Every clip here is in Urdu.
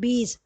20।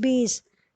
20।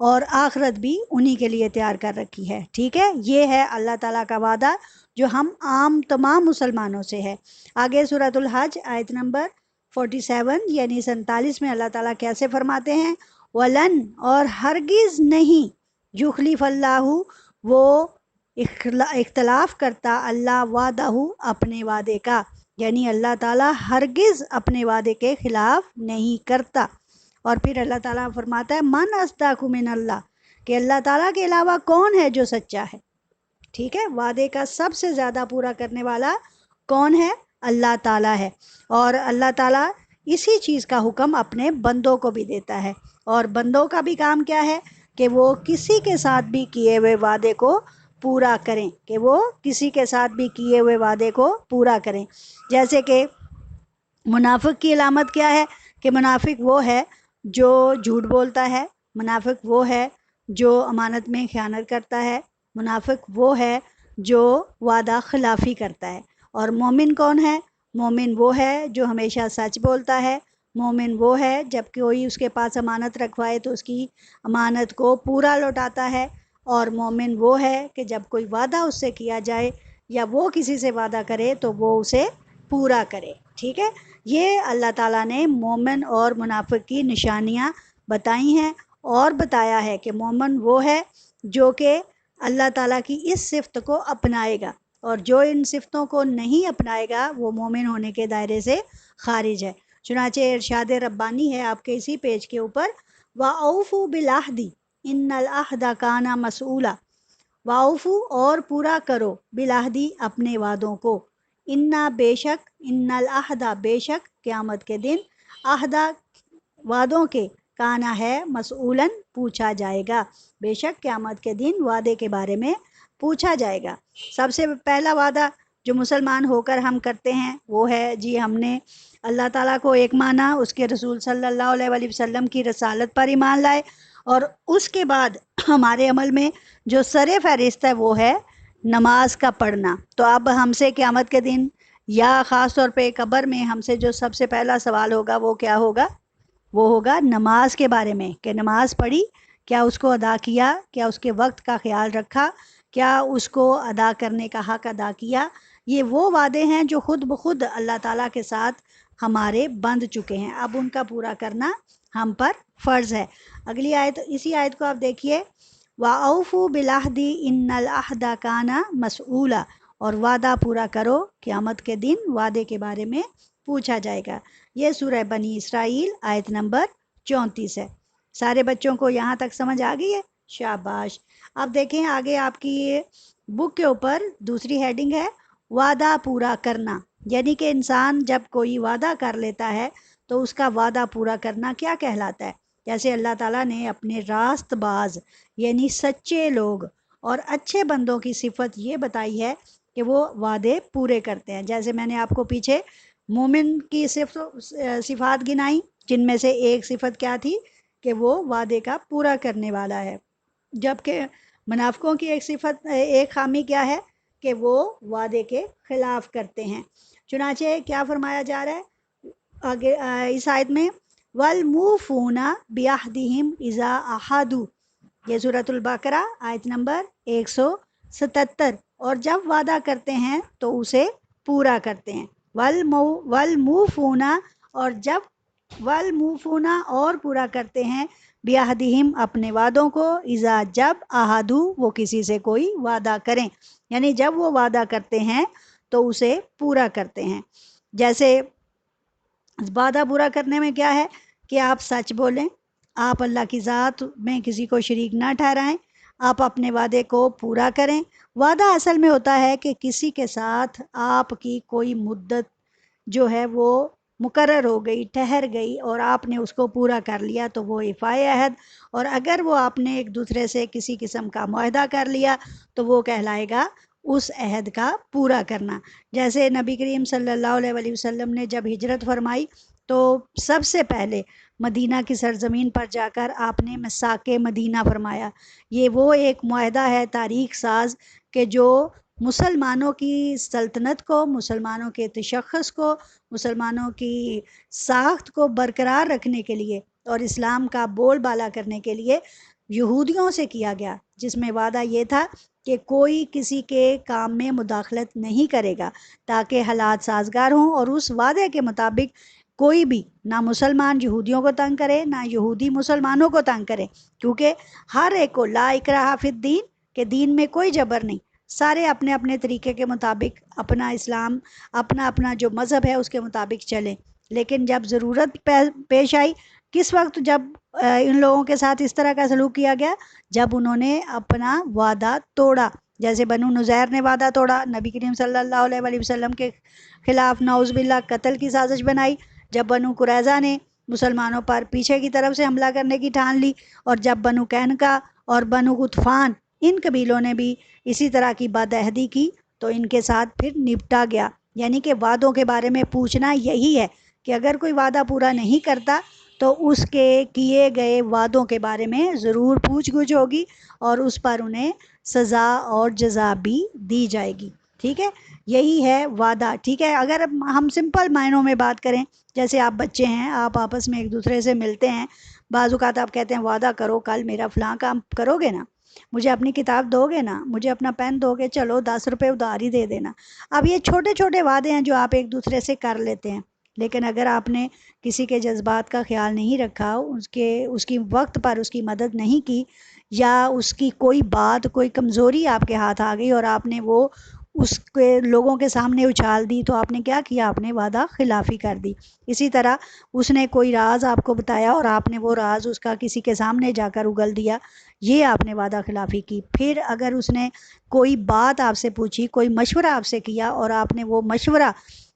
اور آخرت بھی انہی کے لیے تیار کر رکھی ہے. ٹھیک ہے، یہ ہے اللہ تعالیٰ کا وعدہ جو ہم عام تمام مسلمانوں سے ہے. آگے سورۃ الحج آیت نمبر 47 یعنی 47 میں اللہ تعالیٰ کیسے فرماتے ہیں، وَلَن اور ہرگز نہیں، یخلف اللہ وہ اختلاف کرتا اللہ وعدہ اپنے وعدے کا، یعنی اللہ تعالیٰ ہرگز اپنے وعدے کے خلاف نہیں کرتا. اور پھر اللہ تعالیٰ فرماتا ہے من اصدق من اللہ، کہ اللہ تعالیٰ کے علاوہ کون ہے جو سچا ہے. ٹھیک ہے، وعدے کا سب سے زیادہ پورا کرنے والا کون ہے؟ اللہ تعالیٰ ہے. اور اللہ تعالیٰ اسی چیز کا حکم اپنے بندوں کو بھی دیتا ہے. اور بندوں کا بھی کام کیا ہے کہ وہ کسی کے ساتھ بھی کیے ہوئے وعدے کو پورا کریں، کہ وہ کسی کے ساتھ بھی کیے ہوئے وعدے کو پورا کریں. جیسے کہ منافق کی علامت کیا ہے کہ منافق وہ ہے جو جھوٹ بولتا ہے، منافق وہ ہے جو امانت میں خیانت کرتا ہے، منافق وہ ہے جو وعدہ خلافی کرتا ہے. اور مومن کون ہے؟ مومن وہ ہے جو ہمیشہ سچ بولتا ہے. مومن وہ ہے جب کوئی اس کے پاس امانت رکھوائے تو اس کی امانت کو پورا لوٹاتا ہے. اور مومن وہ ہے کہ جب کوئی وعدہ اس سے کیا جائے یا وہ کسی سے وعدہ کرے تو وہ اسے پورا کرے. ٹھیک ہے، یہ اللہ تعالیٰ نے مومن اور منافق کی نشانیاں بتائی ہیں، اور بتایا ہے کہ مومن وہ ہے جو کہ اللہ تعالیٰ کی اس صفت کو اپنائے گا، اور جو ان صفتوں کو نہیں اپنائے گا وہ مومن ہونے کے دائرے سے خارج ہے. چنانچہ ارشاد ربانی ہے آپ کے اسی پیج کے اوپر، وَأَوْفُوا بِالْعَهْدِ إِنَّ الْعَهْدَ كَانَ مَسْئُولًا، وَأَوْفُوا اور پورا کرو بِالْعَهْدِ اپنے وعدوں کو، اِنَّا بے شک، اِنَّ الْعَهْدَ بے شک، قیامت کے دن، عہدہ وعدوں کے، کانا ہے مسئولاً پوچھا جائے گا، بے شک قیامت کے دن وعدے کے بارے میں پوچھا جائے گا. سب سے پہلا وعدہ جو مسلمان ہو کر ہم کرتے ہیں وہ ہے جی ہم نے اللہ تعالیٰ کو ایک مانا، اس کے رسول صلی اللہ علیہ وآلہ وسلم کی رسالت پر ایمان لائے، اور اس کے بعد ہمارے عمل میں جو سر فہرست ہے وہ ہے نماز کا پڑھنا. تو اب ہم سے قیامت کے دن یا خاص طور پہ قبر میں ہم سے جو سب سے پہلا سوال ہوگا وہ کیا ہوگا؟ وہ ہوگا نماز کے بارے میں، کہ نماز پڑھی، کیا اس کو ادا کیا، کیا اس کے وقت کا خیال رکھا، کیا اس کو ادا کرنے کا حق ادا کیا. یہ وہ وعدے ہیں جو خود بخود اللہ تعالیٰ کے ساتھ ہمارے بند چکے ہیں، اب ان کا پورا کرنا ہم پر فرض ہے. اگلی آیت، اسی آیت کو آپ دیکھیے، وَأَوْفُوا بِالْعَهْدِ إِنَّ الْعَهْدَ كَانَ مَسْئُولًا، اور وعدہ پورا کرو، قیامت کے دن وعدے کے بارے میں پوچھا جائے گا. یہ سورہ بنی اسرائیل آیت نمبر 34 ہے. سارے بچوں کو یہاں تک سمجھ آ گئی ہے؟ شاباش. اب دیکھیں آگے آپ کی بک کے اوپر دوسری ہیڈنگ ہے وعدہ پورا کرنا، یعنی کہ انسان جب کوئی وعدہ کر لیتا ہے تو اس کا وعدہ پورا کرنا کیا کہلاتا ہے. جیسے اللہ تعالیٰ نے اپنے راست باز یعنی سچے لوگ اور اچھے بندوں کی صفت یہ بتائی ہے کہ وہ وعدے پورے کرتے ہیں. جیسے میں نے آپ کو پیچھے مومن کی صفات گنائی، جن میں سے ایک صفت کیا تھی کہ وہ وعدے کا پورا کرنے والا ہے، جبکہ منافقوں کی ایک صفت، ایک خامی کیا ہے کہ وہ وعدے کے خلاف کرتے ہیں. چنانچہ کیا فرمایا جا رہا ہے آگے اس آیت میں، وَالْمُوفُونَ بِعَهْدِهِمْ إِذَا عَاهَدُوا، یہ سورۃ البقرہ آیت نمبر 177، اور جب وعدہ کرتے ہیں تو اسے پورا کرتے ہیں. وَالْمُوفُونَ اور جب، وَالْمُوفُونَ اور پورا کرتے ہیں، بِعَهْدِهِمْ اپنے وعدوں کو، اذا جب، عَاهَدُوا وہ کسی سے کوئی وعدہ کریں، یعنی جب وہ وعدہ کرتے ہیں تو اسے پورا کرتے ہیں. جیسے وعدہ پورا کرنے میں کیا ہے کہ آپ سچ بولیں، آپ اللہ کی ذات میں کسی کو شریک نہ ٹھہرائیں، آپ اپنے وعدے کو پورا کریں. وعدہ اصل میں ہوتا ہے کہ کسی کے ساتھ آپ کی کوئی مدت جو ہے وہ مقرر ہو گئی، ٹھہر گئی، اور آپ نے اس کو پورا کر لیا تو وہ ایفائے عہد. اور اگر وہ آپ نے ایک دوسرے سے کسی قسم کا معاہدہ کر لیا تو وہ کہلائے گا اس عہد کا پورا کرنا. جیسے نبی کریم صلی اللہ علیہ وآلہ وسلم نے جب ہجرت فرمائی تو سب سے پہلے مدینہ کی سرزمین پر جا کر آپ نے مساک مدینہ فرمایا. یہ وہ ایک معاہدہ ہے تاریخ ساز کہ جو مسلمانوں کی سلطنت کو، مسلمانوں کے تشخص کو، مسلمانوں کی ساخت کو برقرار رکھنے کے لیے اور اسلام کا بول بالا کرنے کے لیے یہودیوں سے کیا گیا، جس میں وعدہ یہ تھا کہ کوئی کسی کے کام میں مداخلت نہیں کرے گا تاکہ حالات سازگار ہوں، اور اس وعدے کے مطابق کوئی بھی نہ مسلمان یہودیوں کو تنگ کرے نہ یہودی مسلمانوں کو تنگ کرے، کیونکہ ہر ایک کو لا اکراہ فی الدین، کہ دین میں کوئی جبر نہیں، سارے اپنے اپنے طریقے کے مطابق اپنا اسلام، اپنا اپنا جو مذہب ہے اس کے مطابق چلیں۔ لیکن جب ضرورت پیش آئی، کس وقت جب ان لوگوں کے ساتھ اس طرح کا سلوک کیا گیا؟ جب انہوں نے اپنا وعدہ توڑا، جیسے بنو نذیر نے وعدہ توڑا، نبی کریم صلی اللہ علیہ وآلہ وسلم کے خلاف نعوذ باللہ قتل کی سازش بنائی، جب بنو قریظہ نے مسلمانوں پر پیچھے کی طرف سے حملہ کرنے کی ٹھان لی، اور جب بنو قینقاع اور بنو غطفان ان قبیلوں نے بھی اسی طرح کی بدعہدی کی، تو ان کے ساتھ پھر نپٹا گیا۔ یعنی کہ وعدوں کے بارے میں پوچھنا یہی ہے کہ اگر کوئی وعدہ پورا نہیں کرتا تو اس کے کیے گئے وعدوں کے بارے میں ضرور پوچھ گچھ ہوگی، اور اس پر انہیں سزا اور جزا بھی دی جائے گی۔ ٹھیک ہے، یہی ہے وعدہ۔ ٹھیک ہے، اگر ہم سمپل معنوں میں بات کریں، جیسے آپ بچے ہیں، آپ آپس میں ایک دوسرے سے ملتے ہیں، بعض اوقات آپ کہتے ہیں وعدہ کرو کل میرا فلاں کام کرو گے نا، مجھے اپنی کتاب دو گے نا، مجھے اپنا پین دو گے، چلو 10 روپے ادھار ہی دے دینا۔ اب یہ چھوٹے چھوٹے وعدے ہیں جو آپ ایک دوسرے سے کر لیتے ہیں، لیکن اگر آپ نے کسی کے جذبات کا خیال نہیں رکھا، اس کی وقت پر اس کی مدد نہیں کی، یا اس کی کوئی بات، کوئی کمزوری آپ کے ہاتھ آ گئی اور آپ نے وہ اس کے لوگوں کے سامنے اچھال دی، تو آپ نے کیا کیا؟ آپ نے وعدہ خلافی کر دی۔ اسی طرح اس نے کوئی راز آپ کو بتایا اور آپ نے وہ راز اس کا کسی کے سامنے جا کر اگل دیا، یہ آپ نے وعدہ خلافی کی۔ پھر اگر اس نے کوئی بات آپ سے پوچھی، کوئی مشورہ آپ سے کیا، اور آپ نے وہ مشورہ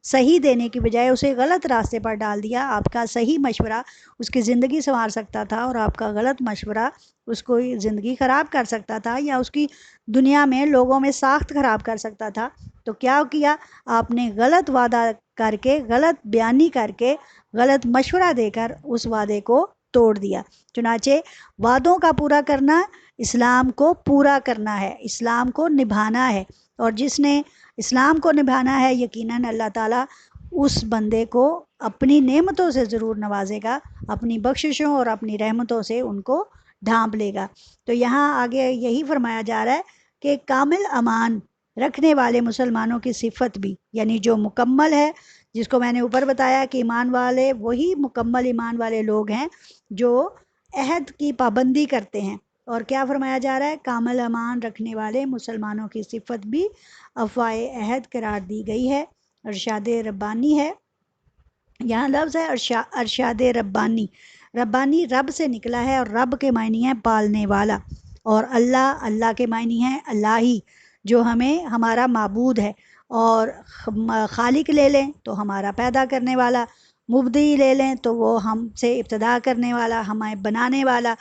صحیح دینے کی بجائے اسے غلط راستے پر ڈال دیا، آپ کا صحیح مشورہ اس کی زندگی سنوار سکتا تھا اور آپ کا غلط مشورہ اس کو زندگی خراب کر سکتا تھا، یا اس کی دنیا میں لوگوں میں ساخت خراب کر سکتا تھا، تو کیا کیا؟ آپ نے غلط وعدہ کر کے، غلط بیانی کر کے، غلط مشورہ دے کر اس وعدے کو توڑ دیا۔ چنانچہ وعدوں کا پورا کرنا اسلام کو پورا کرنا ہے، اسلام کو نبھانا ہے، اور جس نے اسلام کو نبھانا ہے یقیناً اللہ تعالیٰ اس بندے کو اپنی نعمتوں سے ضرور نوازے گا، اپنی بخششوں اور اپنی رحمتوں سے ان کو ڈھانپ لے گا۔ تو یہاں آگے یہی فرمایا جا رہا ہے کہ کامل امان رکھنے والے مسلمانوں کی صفت بھی، یعنی جو مکمل ہے، جس کو میں نے اوپر بتایا کہ ایمان والے وہی مکمل ایمان والے لوگ ہیں جو عہد کی پابندی کرتے ہیں۔ اور کیا فرمایا جا رہا ہے؟ کامل امان رکھنے والے مسلمانوں کی صفت بھی افوائے عہد قرار دی گئی ہے، ارشاد ربانی ہے۔ یہاں لفظ ہے ارشاد ربانی، ربانی رب سے نکلا ہے، اور رب کے معنی ہے پالنے والا، اور اللہ، اللہ کے معنی ہے الہی، جو ہمیں ہمارا معبود ہے، اور خالق لے لیں تو ہمارا پیدا کرنے والا، مبدی لے لیں تو وہ ہم سے ابتدا کرنے والا، ہمیں بنانے والا،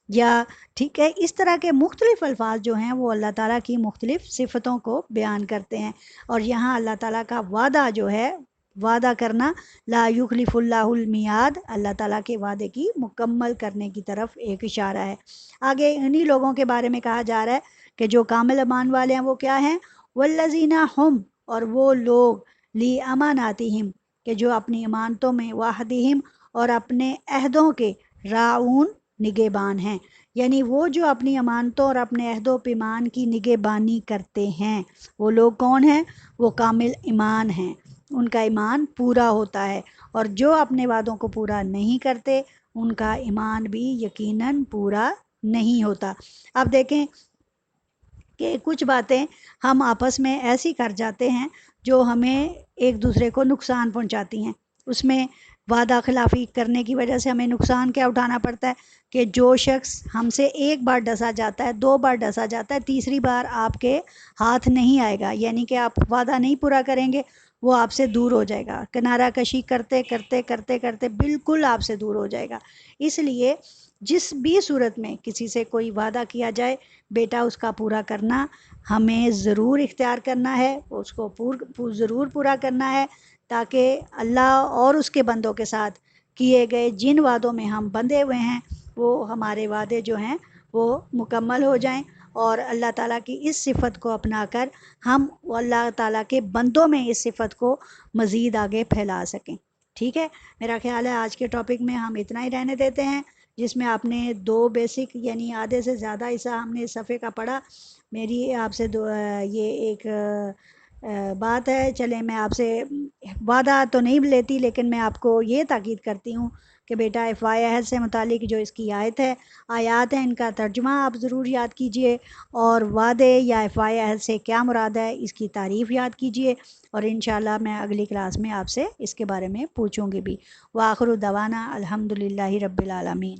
یا ٹھیک ہے، اس طرح کے مختلف الفاظ جو ہیں وہ اللہ تعالیٰ کی مختلف صفتوں کو بیان کرتے ہیں۔ اور یہاں اللہ تعالیٰ کا وعدہ جو ہے، وعدہ کرنا، لا یخلف اللہ المیعاد، اللہ تعالیٰ کے وعدے کی مکمل کرنے کی طرف ایک اشارہ ہے۔ آگے انہی لوگوں کے بارے میں کہا جا رہا ہے کہ جو کامل امان والے ہیں وہ کیا ہیں؟ والذین ہم، اور وہ لوگ، لی اماناتہم، کہ جو اپنی امانتوں میں، وعہدہم، اور اپنے عہدوں کے، راعون، نگہبان ہیں، یعنی وہ جو اپنی امانتوں اور اپنے عہد و پیمان کی نگہبانی کرتے ہیں، وہ لوگ کون ہیں؟ وہ کامل ایمان ہیں، ان کا ایمان پورا ہوتا ہے، اور جو اپنے وعدوں کو پورا نہیں کرتے ان کا ایمان بھی یقیناً پورا نہیں ہوتا۔ اب دیکھیں کہ کچھ باتیں ہم آپس میں ایسی کر جاتے ہیں جو ہمیں ایک دوسرے کو نقصان پہنچاتی ہیں، اس میں وعدہ خلافی کرنے کی وجہ سے ہمیں نقصان کیا اٹھانا پڑتا ہے کہ جو شخص ہم سے ایک بار ڈسا جاتا ہے، 2 بار ڈسا جاتا ہے، تیسری بار آپ کے ہاتھ نہیں آئے گا، یعنی کہ آپ وعدہ نہیں پورا کریں گے، وہ آپ سے دور ہو جائے گا، کنارہ کشی کرتے کرتے کرتے کرتے بالکل آپ سے دور ہو جائے گا۔ اس لیے جس بھی صورت میں کسی سے کوئی وعدہ کیا جائے، بیٹا اس کا پورا کرنا ہمیں ضرور اختیار کرنا ہے، اس کو ضرور پورا کرنا ہے، تاکہ اللہ اور اس کے بندوں کے ساتھ کیے گئے جن وعدوں میں ہم بندھے ہوئے ہیں وہ ہمارے وعدے جو ہیں وہ مکمل ہو جائیں، اور اللہ تعالیٰ کی اس صفت کو اپنا کر ہم اللہ تعالیٰ کے بندوں میں اس صفت کو مزید آگے پھیلا سکیں۔ ٹھیک ہے، میرا خیال ہے آج کے ٹاپک میں ہم اتنا ہی رہنے دیتے ہیں۔ جس میں آپ نے 2 بیسک یعنی آدھے سے زیادہ حصہ ہم نے صفحے کا پڑھا۔ میری آپ سے یہ ایک بات ہے، چلیں میں آپ سے وعدہ تو نہیں لیتی، لیکن میں آپ کو یہ تاکید کرتی ہوں کہ بیٹا افواہ عہد سے متعلق جو اس کی آیات ہیں، ان کا ترجمہ آپ ضرور یاد کیجئے، اور وعدے یا افواہ عہد سے کیا مراد ہے اس کی تعریف یاد کیجئے، اور انشاءاللہ میں اگلی کلاس میں آپ سے اس کے بارے میں پوچھوں گی بھی۔ وآخر دعوانا الحمدللہ رب العالمین۔